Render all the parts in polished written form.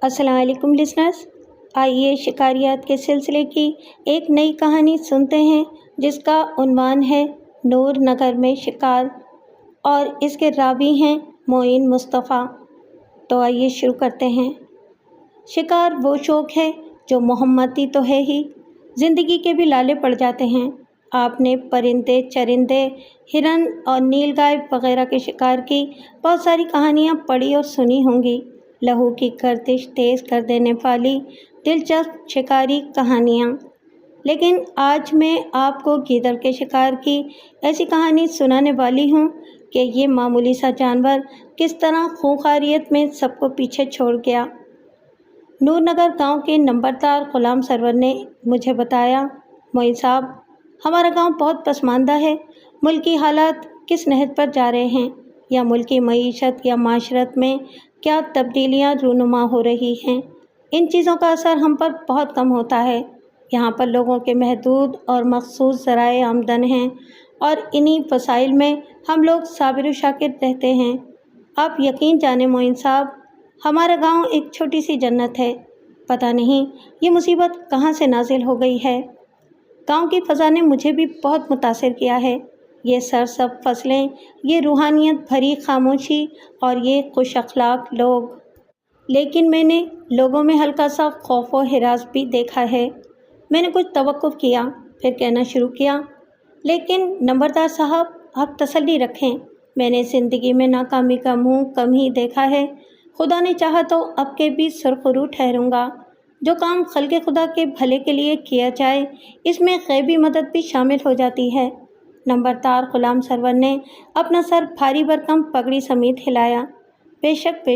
السلام علیکم لسنرز، آئیے شکاریات کے سلسلے کی ایک نئی کہانی سنتے ہیں جس کا عنوان ہے نور نگر میں شکار، اور اس کے راوی ہیں معین مصطفیٰ۔ تو آئیے شروع کرتے ہیں۔ شکار وہ شوق ہے جو محمدی تو ہے ہی، زندگی کے بھی لالے پڑ جاتے ہیں۔ آپ نے پرندے، چرندے، ہرن اور نیل گائے وغیرہ کے شکار کی بہت ساری کہانیاں پڑھی اور سنی ہوں گی، لہو کی گردش تیز کر دینے والی دلچسپ شکاری کہانیاں۔ لیکن آج میں آپ کو گیدڑ کے شکار کی ایسی کہانی سنانے والی ہوں کہ یہ معمولی سا جانور کس طرح خونخواریت میں سب کو پیچھے چھوڑ گیا۔ نور نگر گاؤں کے نمبردار غلام سرور نے مجھے بتایا، معین صاحب، ہمارا گاؤں بہت پسماندہ ہے۔ ملکی حالات کس نہج پر جا رہے ہیں، یا ملکی معیشت یا معاشرت میں کیا تبدیلیاں رونما ہو رہی ہیں، ان چیزوں کا اثر ہم پر بہت کم ہوتا ہے۔ یہاں پر لوگوں کے محدود اور مخصوص ذرائع آمدن ہیں، اور انہی وسائل میں ہم لوگ صابر و شاکر رہتے ہیں۔ آپ یقین جانیں معین صاحب، ہمارا گاؤں ایک چھوٹی سی جنت ہے۔ پتہ نہیں یہ مصیبت کہاں سے نازل ہو گئی ہے۔ گاؤں کی فضا نے مجھے بھی بہت متاثر کیا ہے۔ یہ سرسبز فصلیں، یہ روحانیت بھری خاموشی اور یہ خوش اخلاق لوگ۔ لیکن میں نے لوگوں میں ہلکا سا خوف و ہراس بھی دیکھا ہے۔ میں نے کچھ توقف کیا، پھر کہنا شروع کیا، لیکن نمبردار صاحب، آپ تسلی رکھیں، میں نے زندگی میں ناکامی کا منہ کم ہی دیکھا ہے۔ خدا نے چاہا تو اب کے بھی سرخرو ٹھہروں گا۔ جو کام خلق خدا کے بھلے کے لیے کیا جائے، اس میں غیبی مدد بھی شامل ہو جاتی ہے۔ نمبردار غلام سرور نے اپنا سر بھاری بھرکم پگڑی سمیت ہلایا۔ بے شک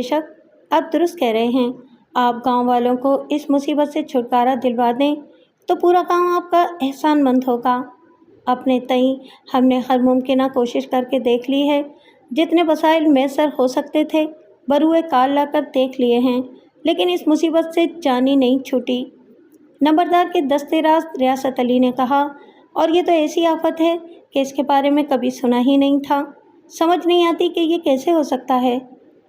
آپ درست کہہ رہے ہیں۔ آپ گاؤں والوں کو اس مصیبت سے چھٹکارا دلوا دیں تو پورا گاؤں آپ کا احسان مند ہوگا۔ اپنے تئیں ہم نے ہر ممکنہ کوشش کر کے دیکھ لی ہے۔ جتنے وسائل میسر ہو سکتے تھے بروئے کار لا کر دیکھ لیے ہیں، لیکن اس مصیبت سے جان ہی نہیں چھوٹی۔ نمبردار کے دستے راست ریاست علی نے کہا، اور یہ تو ایسی آفت ہے کہ اس کے بارے میں کبھی سنا ہی نہیں تھا۔ سمجھ نہیں آتی کہ یہ کیسے ہو سکتا ہے۔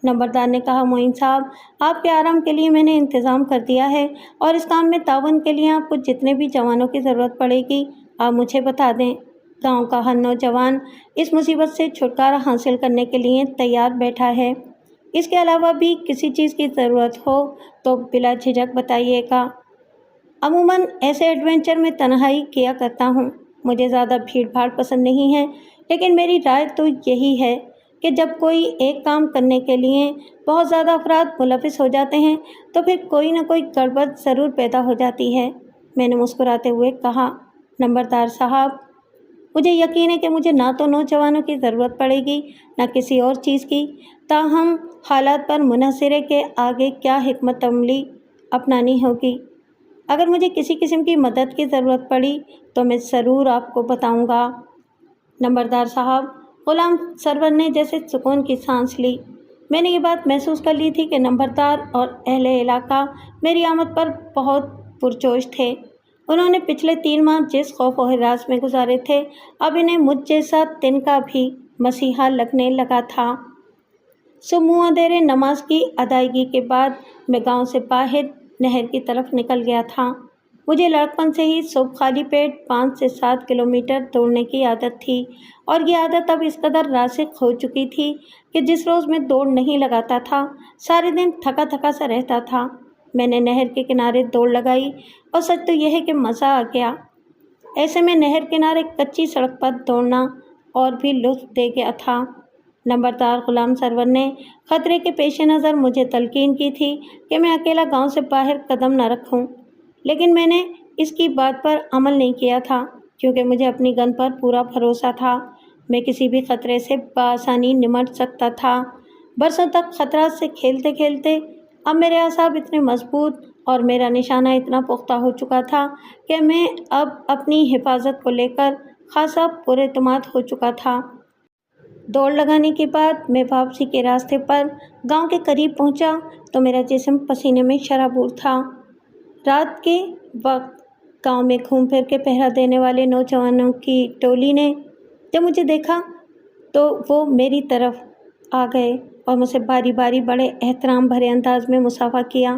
نمبردار نے کہا، معین صاحب، آپ کے آرام کے لیے میں نے انتظام کر دیا ہے، اور اس کام میں تعاون کے لیے آپ کو جتنے بھی جوانوں کی ضرورت پڑے گی آپ مجھے بتا دیں۔ گاؤں کا ہر نوجوان اس مصیبت سے چھٹکارا حاصل کرنے کے لیے تیار بیٹھا ہے۔ اس کے علاوہ بھی کسی چیز کی ضرورت ہو تو بلا جھجک بتائیے گا۔ عموماً ایسے ایڈونچر میں تنہائی کیا کرتا ہوں۔ مجھے زیادہ بھیڑ بھاڑ پسند نہیں ہے، لیکن میری رائے تو یہی ہے کہ جب کوئی ایک کام کرنے کے لیے بہت زیادہ افراد ملوث ہو جاتے ہیں تو پھر کوئی نہ کوئی گڑبڑ ضرور پیدا ہو جاتی ہے۔ میں نے مسکراتے ہوئے کہا، نمبردار صاحب، مجھے یقین ہے کہ مجھے نہ تو نوجوانوں کی ضرورت پڑے گی نہ کسی اور چیز کی، تاہم حالات پر منحصر ہے کہ آگے کیا حکمت عملی اپنانی ہوگی۔ اگر مجھے کسی قسم کی مدد کی ضرورت پڑی تو میں ضرور آپ کو بتاؤں گا۔ نمبردار صاحب، غلام سرور نے جیسے سکون کی سانس لی۔ میں نے یہ بات محسوس کر لی تھی کہ نمبردار اور اہل علاقہ میری آمد پر بہت پرجوش تھے۔ انہوں نے پچھلے 3 ماہ جس خوف و ہراس میں گزارے تھے، اب انہیں مجھ جیسا تنکا بھی مسیحا لگنے لگا تھا۔ صبح اندھیرے نماز کی ادائیگی کے بعد میں گاؤں سے باہر نہر کی طرف نکل گیا تھا۔ مجھے لڑکپن سے ہی صبح خالی پیٹ 5 سے 7 کلومیٹر دوڑنے کی عادت تھی، اور یہ عادت اب اس قدر راسخ ہو چکی تھی کہ جس روز میں دوڑ نہیں لگاتا تھا سارے دن تھکا تھکا سا رہتا تھا۔ میں نے نہر کے کنارے دوڑ لگائی، اور سچ تو یہ ہے کہ مزہ آ گیا۔ ایسے میں نہر کنارے کچی سڑک پر دوڑنا اور بھی لطف دے گیا تھا۔ نمبردار غلام سرور نے خطرے کے پیش نظر مجھے تلقین کی تھی کہ میں اکیلا گاؤں سے باہر قدم نہ رکھوں، لیکن میں نے اس کی بات پر عمل نہیں کیا تھا، کیونکہ مجھے اپنی گن پر پورا بھروسہ تھا۔ میں کسی بھی خطرے سے بآسانی نمٹ سکتا تھا۔ برسوں تک خطرات سے کھیلتے کھیلتے اب میرے اعصاب اتنے مضبوط اور میرا نشانہ اتنا پختہ ہو چکا تھا کہ میں اب اپنی حفاظت کو لے کر خاصا پراعتماد ہو چکا تھا۔ دوڑ لگانے کے بعد میں واپسی کے راستے پر گاؤں کے قریب پہنچا تو میرا جسم پسینے میں شرابور تھا۔ رات کے وقت گاؤں میں گھوم پھر کے پہرا دینے والے نوجوانوں کی ٹولی نے جب مجھے دیکھا تو وہ میری طرف آ گئے اور مجھ سے باری باری بڑے احترام بھرے انداز میں مصافحہ کیا۔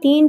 3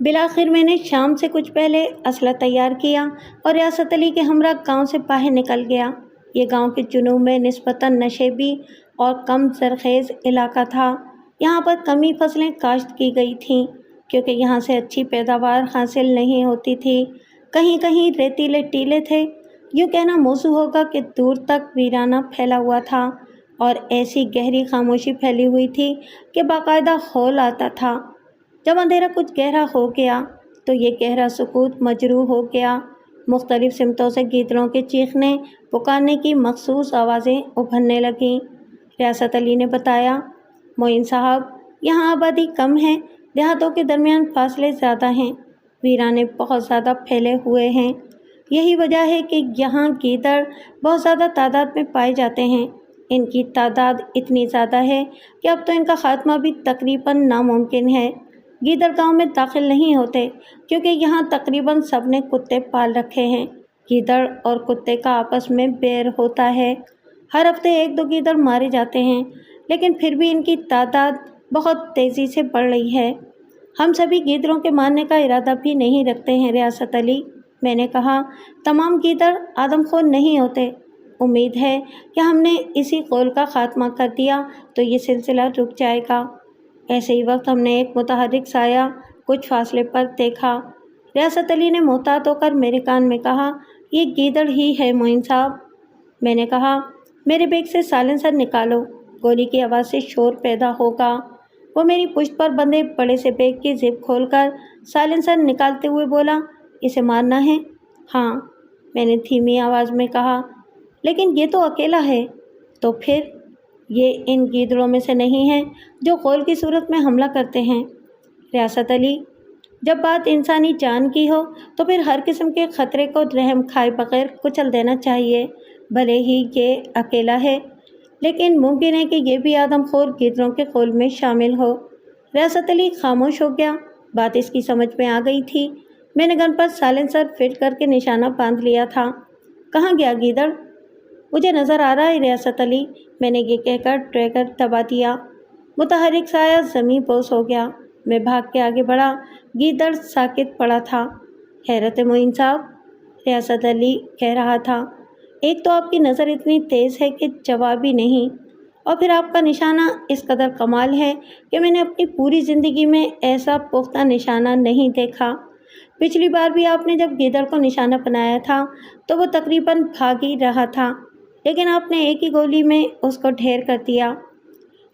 بالآخر میں نے شام سے کچھ پہلے اسلحہ تیار کیا اور ریاست علی کے ہمراہ گاؤں سے باہر نکل گیا۔ یہ گاؤں کے جنوب میں نسبتاً نشیبی اور کم زرخیز علاقہ تھا۔ یہاں پر کمی فصلیں کاشت کی گئی تھیں کیونکہ یہاں سے اچھی پیداوار حاصل نہیں ہوتی تھی۔ کہیں کہیں ریتیلے ٹیلے تھے۔ یوں کہنا موزوں ہوگا کہ دور تک ویرانہ پھیلا ہوا تھا اور ایسی گہری خاموشی پھیلی ہوئی تھی کہ باقاعدہ ہول آتا تھا۔ جب اندھیرا کچھ گہرا ہو گیا تو یہ گہرا سکوت مجروح ہو گیا۔ مختلف سمتوں سے گیدڑوں کے چیخنے پکارنے کی مخصوص آوازیں ابھرنے لگیں۔ ریاست علی نے بتایا، معین صاحب، یہاں آبادی کم ہے، دیہاتوں کے درمیان فاصلے زیادہ ہیں، ویرانے بہت زیادہ پھیلے ہوئے ہیں۔ یہی وجہ ہے کہ یہاں گیدڑ بہت زیادہ تعداد میں پائے جاتے ہیں۔ ان کی تعداد اتنی زیادہ ہے کہ اب تو ان کا خاتمہ بھی تقریباً ناممکن ہے۔ گیدڑ گاؤں میں داخل نہیں ہوتے کیونکہ یہاں تقریباً سب نے کتے پال رکھے ہیں۔ گیدڑ اور کتے کا آپس میں بیر ہوتا ہے۔ ہر ہفتے ایک دو گیدڑ مارے جاتے ہیں، لیکن پھر بھی ان کی تعداد بہت تیزی سے بڑھ رہی ہے۔ ہم سبھی گیدڑوں کے مارنے کا ارادہ بھی نہیں رکھتے ہیں ریاست علی، میں نے کہا۔ تمام گیدڑ آدم خور نہیں ہوتے۔ امید ہے کہ ہم نے اسی قول کا خاتمہ کر دیا تو یہ سلسلہ رک جائے گا۔ ایسے ہی وقت ہم نے ایک متحرک سایہ کچھ فاصلے پر دیکھا۔ ریاست علی نے محتاط ہو کر میرے کان میں کہا، یہ گیدڑ ہی ہے معین صاحب۔ میں نے کہا، میرے بیگ سے سائلنسر نکالو، گولی کی آواز سے شور پیدا ہوگا۔ وہ میری پشت پر بندھے بڑے سے بیگ کی زپ کھول کر سائلنسر نکالتے ہوئے بولا، اسے مارنا ہے؟ ہاں، میں نے دھیمی آواز میں کہا، لیکن یہ تو اکیلا ہے۔ تو پھر یہ ان گیدڑوں میں سے نہیں ہے جو قول کی صورت میں حملہ کرتے ہیں۔ ریاست علی، جب بات انسانی جان کی ہو تو پھر ہر قسم کے خطرے کو رحم کھائے بغیر کچل دینا چاہیے۔ بھلے ہی یہ اکیلا ہے، لیکن ممکن ہے کہ یہ بھی آدم خور گیدڑوں کے قول میں شامل ہو۔ ریاست علی خاموش ہو گیا۔ بات اس کی سمجھ میں آ گئی تھی۔ میں نے گن پر سائلنسر فٹ کر کے نشانہ باندھ لیا تھا۔ کہاں گیا گیدڑ؟ مجھے نظر آ رہا ہے ریاست علی، میں نے یہ کہہ کر ٹریگر دبا دیا۔ متحرک سایہ زمیں بوس ہو گیا۔ میں بھاگ کے آگے بڑھا۔ گیدڑ ساکت پڑا تھا۔ حیرت ہے معین صاحب، ریاست علی کہہ رہا تھا، ایک تو آپ کی نظر اتنی تیز ہے کہ جواب ہی نہیں، اور پھر آپ کا نشانہ اس قدر کمال ہے کہ میں نے اپنی پوری زندگی میں ایسا پختہ نشانہ نہیں دیکھا۔ پچھلی بار بھی آپ نے جب گیدڑ کو نشانہ بنایا تھا تو وہ تقریباً بھاگ ہی رہا تھا، لیکن آپ نے ایک ہی گولی میں اس کو ڈھیر کر دیا۔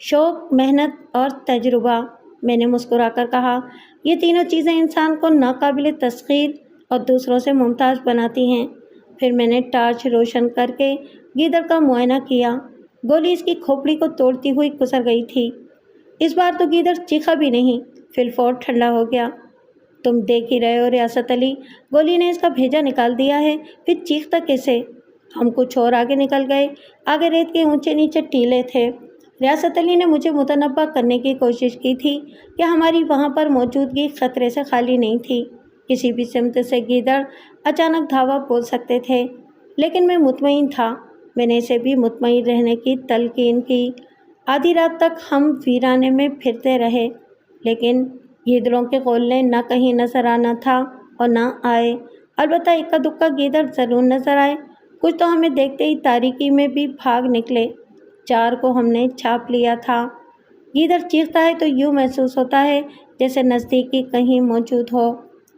شوق، محنت اور تجربہ، میں نے مسکرا کر کہا، یہ تینوں چیزیں انسان کو ناقابل تسخیر اور دوسروں سے ممتاز بناتی ہیں۔ پھر میں نے ٹارچ روشن کر کے گیدڑ کا معائنہ کیا۔ گولی اس کی کھوپڑی کو توڑتی ہوئی گزر گئی تھی۔ اس بار تو گیدڑ چیخا بھی نہیں، فی الفور ٹھنڈا ہو گیا۔ تم دیکھ ہی رہے ہو ریاست علی، گولی نے اس کا بھیجا نکال دیا ہے، پھر چیختا کیسے؟ ہم کچھ اور آگے نکل گئے۔ آگے ریت کے اونچے نیچے ٹیلے تھے۔ ریاست علی نے مجھے متنبہ کرنے کی کوشش کی تھی کہ ہماری وہاں پر موجودگی خطرے سے خالی نہیں تھی۔ کسی بھی سمت سے گیدڑ اچانک دھاوا بول سکتے تھے، لیکن میں مطمئن تھا۔ میں نے اسے بھی مطمئن رہنے کی تلقین کی۔ آدھی رات تک ہم ویرانے میں پھرتے رہے، لیکن گیدڑوں کے قولنے نہ کہیں نظر آنا تھا اور نہ آئے۔ البتہ اکا دکا گیدڑ ضرور نظر آئے۔ کچھ تو ہمیں دیکھتے ہی تاریکی میں بھی بھاگ نکلے۔ 4 کو ہم نے چھاپ لیا تھا۔ گیدڑ چیختا ہے تو یوں محسوس ہوتا ہے جیسے نزدیکی کہیں موجود ہو،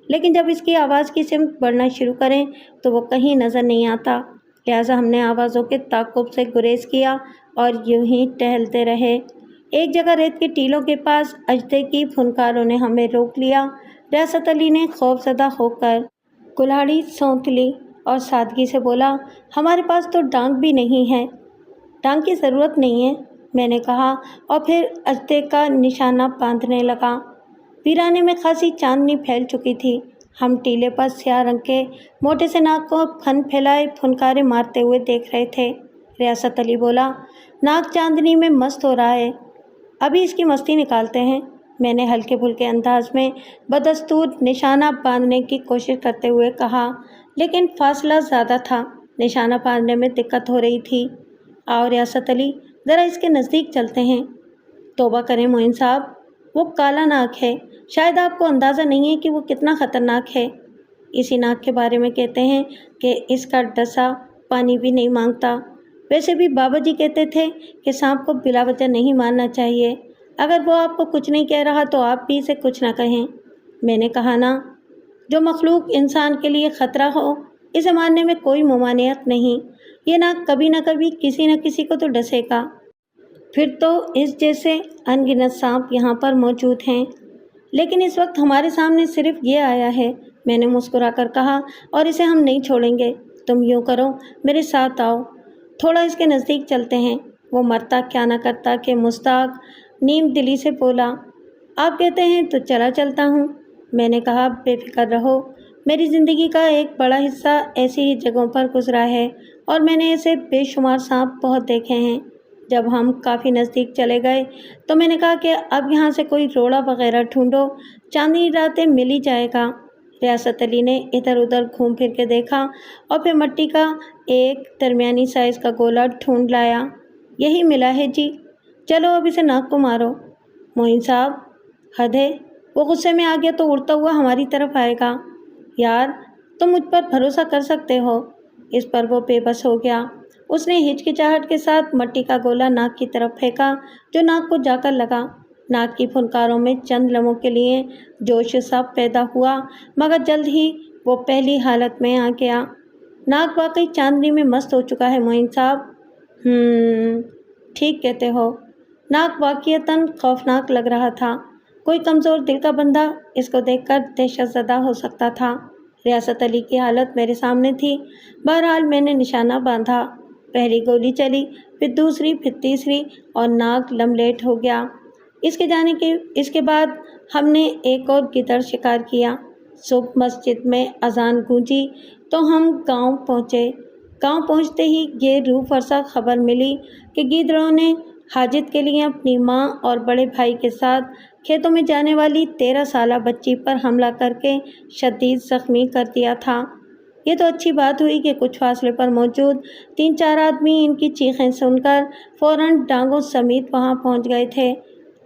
لیکن جب اس کی آواز کی سمت بڑھنا شروع کریں تو وہ کہیں نظر نہیں آتا۔ لہٰذا ہم نے آوازوں کے تعاقب سے گریز کیا اور یوں ہی ٹہلتے رہے۔ ایک جگہ ریت کے ٹیلوں کے پاس اژدھے کی پھنکاروں نے ہمیں روک لیا۔ ریاست علی نے خوف زدہ ہو کر کلہاڑی سونت لی اور سادگی سے بولا، ہمارے پاس تو ڈانگ بھی نہیں ہے۔ ڈانگ کی ضرورت نہیں ہے، میں نے کہا، اور پھر اژدھے کا نشانہ باندھنے لگا۔ ویرانے میں خاصی چاندنی پھیل چکی تھی۔ ہم ٹیلے پر سیاہ رنگ کے موٹے سے ناگ کو پھن پھیلائے پھنکارے مارتے ہوئے دیکھ رہے تھے۔ ریاست علی بولا، ناگ چاندنی میں مست ہو رہا ہے، ابھی اس کی مستی نکالتے ہیں۔ میں نے ہلکے پھلکے انداز میں بدستور نشانہ باندھنے کی کوشش کرتے ہوئے کہا، لیکن فاصلہ زیادہ تھا، نشانہ باندھنے میں دقت ہو رہی تھی۔ آؤ ریاست علی، ذرا اس کے نزدیک چلتے ہیں۔ توبہ کریں معین صاحب، وہ کالا ناگ ہے، شاید آپ کو اندازہ نہیں ہے کہ وہ کتنا خطرناک ہے۔ اسی ناگ کے بارے میں کہتے ہیں کہ اس کا ڈسا پانی بھی نہیں مانگتا۔ ویسے بھی بابا جی کہتے تھے کہ سانپ کو بلا وجہ نہیں مارنا چاہیے۔ اگر وہ آپ کو کچھ نہیں کہہ رہا تو آپ بھی اسے کچھ نہ کہیں۔ میں نے کہا نا، جو مخلوق انسان کے لیے خطرہ ہو اسے مارنے میں کوئی ممانعت نہیں۔ یہ ناگ کبھی نہ کبھی کسی نہ کسی کو تو ڈسے گا۔ پھر تو اس جیسے ان گنت سانپ یہاں پر موجود ہیں، لیکن اس وقت ہمارے سامنے صرف یہ آیا ہے۔ میں نے مسکرا کر کہا، اور اسے ہم نہیں چھوڑیں گے۔ تم یوں کرو، میرے ساتھ آؤ، تھوڑا اس کے نزدیک چلتے ہیں۔ وہ مرتا کیا نہ کرتا کہ مستاق نیم دلی سے بولا، آپ کہتے ہیں تو چلا چلتا ہوں۔ میں نے کہا، بے فکر رہو، میری زندگی کا ایک بڑا حصہ ایسی ہی جگہوں پر گزرا ہے اور میں نے ایسے بے شمار سانپ بہت دیکھے ہیں۔ جب ہم کافی نزدیک چلے گئے تو میں نے کہا کہ اب یہاں سے کوئی روڑا وغیرہ ڈھونڈو، چاندنی راتیں مل ہی جائے گا۔ ریاست علی نے ادھر ادھر گھوم پھر کے دیکھا اور پھر مٹی کا ایک درمیانی سائز کا گولا ڈھونڈ لایا۔ یہی ملا ہے جی، چلو اب اسے ناک کو مارو۔ معین صاحب، حد ہے، وہ غصے میں آ گیا تو اڑتا ہوا ہماری طرف آئے گا۔ یار، تم مجھ پر بھروسہ کر سکتے ہو۔ اس پر وہ بے بس ہو گیا۔ اس نے ہچکچاہٹ کے ساتھ مٹی کا گولا ناک کی طرف پھینکا جو ناک کو جا کر لگا۔ ناک کی پھنکاروں میں چند لمحوں کے لیے جوش سا پیدا ہوا، مگر جلد ہی وہ پہلی حالت میں آ گیا۔ ناک واقعی چاندنی میں مست ہو چکا ہے معین صاحب۔ ٹھیک کہتے ہو۔ ناک واقعتاً خوفناک لگ رہا تھا۔ کوئی کمزور دل کا بندہ اس کو دیکھ کر دہشت زدہ ہو سکتا تھا۔ ریاست علی کی حالت میرے سامنے تھی۔ بہرحال میں نے نشانہ باندھا۔ پہلی گولی چلی، پھر دوسری، پھر تیسری، اور ناک لملیٹ ہو گیا۔ اس کے بعد ہم نے ایک اور گدڑ شکار کیا۔ صبح مسجد میں اذان گونجی تو ہم گاؤں پہنچے۔ گاؤں پہنچتے ہی یہ روح فرسا خبر ملی کہ گیدڑوں نے حاجت کے لیے اپنی ماں اور بڑے بھائی کے ساتھ کھیتوں میں جانے والی 13 سالہ بچی پر حملہ کر کے شدید زخمی کر دیا تھا۔ یہ تو اچھی بات ہوئی کہ کچھ فاصلے پر موجود 3-4 آدمی ان کی چیخیں سن کر فوراً ڈانگوں سمیت وہاں پہنچ گئے تھے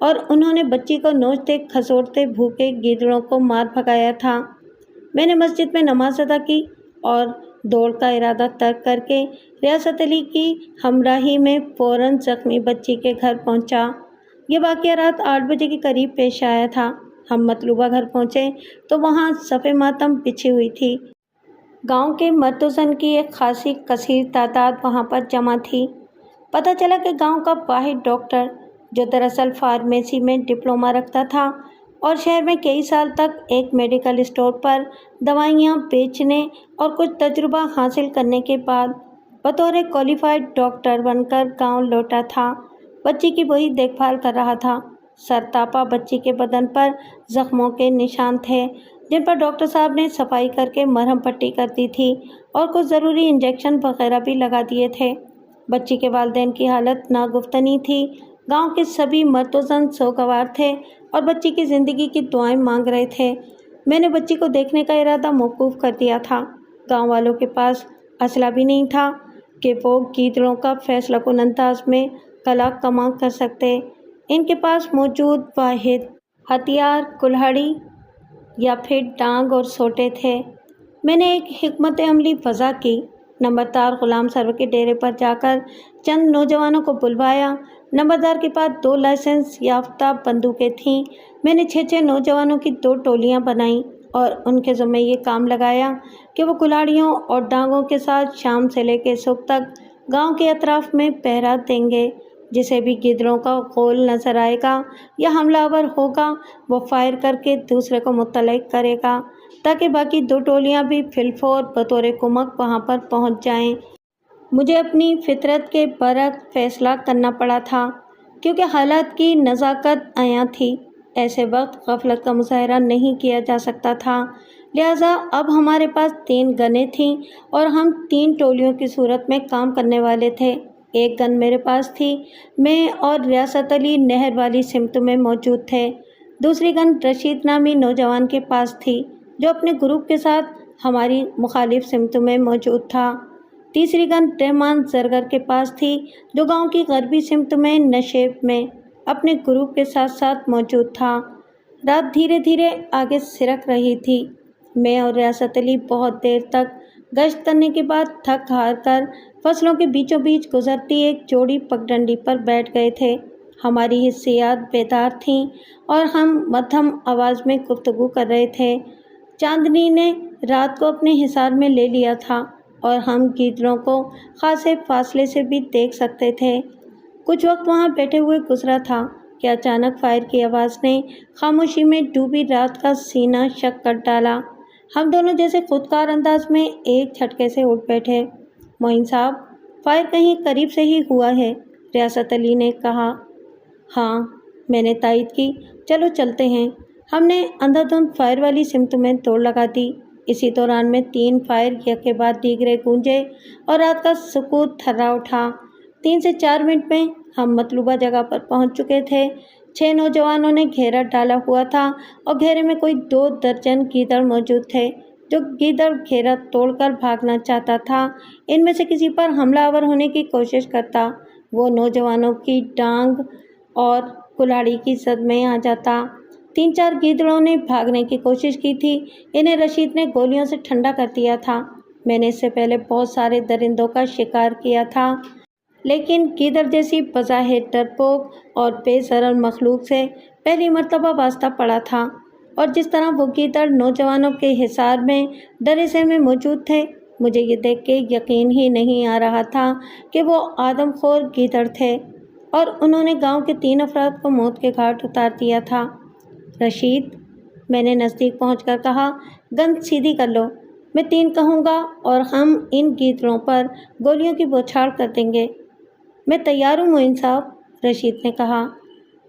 اور انہوں نے بچی کو نوچتے کھسوٹتے بھوکے گیدڑوں کو مار بھگایا تھا۔ میں نے مسجد میں نماز ادا کی اور دوڑ کا ارادہ ترک کر کے ریاست علی کی ہمراہی میں فوراً زخمی بچی کے گھر پہنچا۔ یہ واقعہ رات 8 بجے کے قریب پیش آیا تھا۔ ہم مطلوبہ گھر پہنچے تو وہاں صف ماتم بچھی ہوئی تھی۔ گاؤں کے مرد و زن کی ایک خاصی کثیر تعداد وہاں پر جمع تھی۔ پتہ چلا کہ گاؤں کا واحد ڈاکٹر، جو دراصل فارمیسی میں ڈپلومہ رکھتا تھا اور شہر میں کئی سال تک ایک میڈیکل اسٹور پر دوائیاں بیچنے اور کچھ تجربہ حاصل کرنے کے بعد بطور کوالیفائڈ ڈاکٹر بن کر گاؤں لوٹا تھا، بچی کی وہی دیکھ بھال کر رہا تھا۔ سرتاپا بچی کے بدن پر زخموں کے نشان تھے جن پر ڈاکٹر صاحب نے صفائی کر کے مرہم پٹی کر دی تھی اور کچھ ضروری انجیکشن وغیرہ بھی لگا دیے تھے۔ بچی کے والدین کی حالت ناگفتنی تھی۔ گاؤں کے سبھی مرد و زن سوگوار تھے اور بچی کی زندگی کی دعائیں مانگ رہے تھے۔ میں نے بچی کو دیکھنے کا ارادہ موقوف کر دیا تھا۔ گاؤں والوں کے پاس اسلحہ بھی نہیں تھا کہ وہ گیدڑوں کا فیصلہ کن انداز میں کلا کما کر سکتے۔ ان کے پاس موجود واحد ہتھیار کلہاڑی یا پھر ڈانگ اور سوٹے تھے۔ میں نے ایک حکمت عملی وضع کی۔ نمبردار غلام سرور کے ڈیرے پر جا کر چند نوجوانوں کو بلوایا۔ نمبردار کے پاس 2 لائسنس یافتہ بندوقیں تھیں۔ میں نے 6 نوجوانوں کی 2 ٹولیاں بنائیں اور ان کے ذمہ یہ کام لگایا کہ وہ کلاڑیوں اور ڈانگوں کے ساتھ شام سے لے کے صبح تک گاؤں کے اطراف میں پہرا دیں گے۔ جسے بھی گیدڑوں کا غول نظر آئے گا یا حملہ آور ہوگا وہ فائر کر کے دوسرے کو مطلع کرے گا تاکہ باقی 2 ٹولیاں بھی فی الفور بطور کمک وہاں پر پہنچ جائیں۔ مجھے اپنی فطرت کے برعکس فیصلہ کرنا پڑا تھا کیونکہ حالات کی نزاکت عیاں تھی۔ ایسے وقت غفلت کا مظاہرہ نہیں کیا جا سکتا تھا، لہٰذا اب ہمارے پاس 3 گنیں تھیں اور ہم 3 ٹولیوں کی صورت میں کام کرنے والے تھے۔ ایک گن میرے پاس تھی، میں اور ریاست علی نہر والی سمت میں موجود تھے۔ دوسری گن رشید نامی نوجوان کے پاس تھی جو اپنے گروپ کے ساتھ ہماری مخالف سمت میں موجود تھا۔ تیسری گن رحمان زرگر کے پاس تھی جو گاؤں کی غربی سمت میں نشیب میں اپنے گروپ کے ساتھ ساتھ موجود تھا۔ رات دھیرے دھیرے آگے سرک رہی تھی۔ میں اور ریاست علی بہت دیر تک گشت کرنے کے بعد تھک ہار کر فصلوں کے بیچوں بیچ گزرتی ایک چوڑی پگڈنڈی پر بیٹھ گئے تھے۔ ہماری حسیات بیدار تھیں اور ہم مدھم آواز میں گفتگو کر رہے تھے۔ چاندنی نے رات کو اپنے حصار میں لے لیا تھا اور ہم گیدڑوں کو خاصے فاصلے سے بھی دیکھ سکتے تھے۔ کچھ وقت وہاں بیٹھے ہوئے گزرا تھا کہ اچانک فائر کی آواز نے خاموشی میں ڈوبی رات کا سینہ شک کر ڈالا۔ ہم دونوں جیسے خودکار انداز میں ایک جھٹکے سے اٹھ بیٹھے۔ معین صاحب، فائر کہیں قریب سے ہی ہوا ہے، ریاست علی نے کہا۔ ہاں، میں نے تائید کی، چلو چلتے ہیں۔ ہم نے اندھا دھند فائر والی سمت میں دوڑ لگا دی۔ اسی دوران میں 3 فائر یکے بعد دیگرے گونجے اور رات کا سکوت تھرا اٹھا۔ 3 سے 4 منٹ میں ہم مطلوبہ جگہ پر پہنچ چکے تھے۔ 6 نوجوانوں نے گھیرا ڈالا ہوا تھا اور گھیرے میں کوئی 2 درجن گیدڑ موجود تھے۔ جو گیدڑ گھیرا توڑ کر بھاگنا چاہتا تھا، ان میں سے کسی پر حملہ آور ہونے کی کوشش کرتا، وہ نوجوانوں کی ڈانگ اور کلاڑی کی زد میں آ جاتا۔ 3-4 گیدڑوں نے بھاگنے کی کوشش کی تھی۔ انہیں رشید نے گولیوں سے ٹھنڈا کر دیا تھا۔ میں نے اس سے پہلے بہت سارے درندوں کا شکار کیا تھا، لیکن گیدڑ جیسی بظاہر ڈرپوک اور بے ضرر مخلوق سے پہلی مرتبہ واسطہ پڑا تھا، اور جس طرح وہ گیدڑ نوجوانوں کے حصار میں ڈرے سہمے موجود تھے، مجھے یہ دیکھ کے یقین ہی نہیں آ رہا تھا کہ وہ آدم خور گیدڑ تھے اور انہوں نے گاؤں کے 3 افراد کو موت کے گھاٹ اتار دیا تھا۔ رشید، میں نے نزدیک پہنچ کر کہا، گن سیدھی کر لو، میں 3 کہوں گا اور ہم ان گیدڑوں پر گولیوں کی بوچھاڑ کر دیں گے۔ میں تیار ہوں معین صاحب، رشید نے کہا۔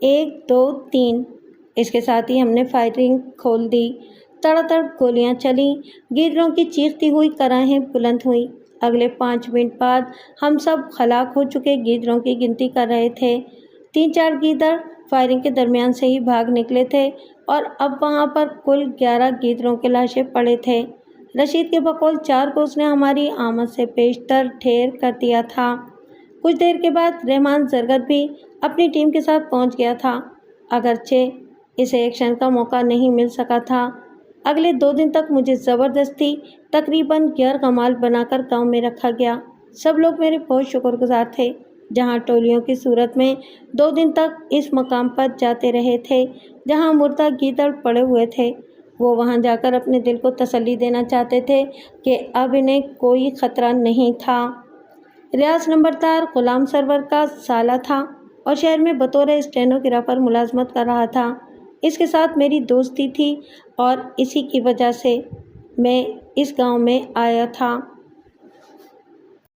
1 2 3۔ اس کے ساتھ ہی ہم نے فائرنگ کھول دی۔ تڑ تڑ گولیاں چلیں، گیدڑوں کی چیختی ہوئی کراہیں بلند ہوئیں۔ اگلے 5 منٹ بعد ہم سب ہلاک ہو چکے گیدڑوں کی گنتی کر رہے تھے۔ 3-4 گیدڑ فائرنگ کے درمیان سے ہی بھاگ نکلے تھے اور اب وہاں پر کل 11 گیدڑوں کے لاشیں پڑے تھے۔ رشید کے بقول 4 کو اس نے ہماری آمد سے بیشتر ڈھیر کر دیا تھا۔ کچھ دیر کے بعد رحمان زرگر بھی اپنی ٹیم کے ساتھ پہنچ گیا تھا، اگرچہ اسے ایکشن کا موقع نہیں مل سکا تھا۔ اگلے 2 دن تک مجھے زبردستی تقریباً یرغمال بنا کر گاؤں میں رکھا گیا۔ سب لوگ میرے بہت شکر گزار تھے۔ جہاں ٹولیوں کی صورت میں 2 دن تک اس مقام پر جاتے رہے تھے جہاں مردہ گیدڑ پڑے ہوئے تھے، وہ وہاں جا کر اپنے دل کو تسلی دینا چاہتے تھے کہ اب انہیں کوئی خطرہ نہیں تھا۔ ریاض نمبردار غلام سرور کا سالہ تھا اور شہر میں بطور اسٹینوگرافر ملازمت کر رہا تھا۔ اس کے ساتھ میری دوستی تھی اور اسی کی وجہ سے میں اس گاؤں میں آیا تھا۔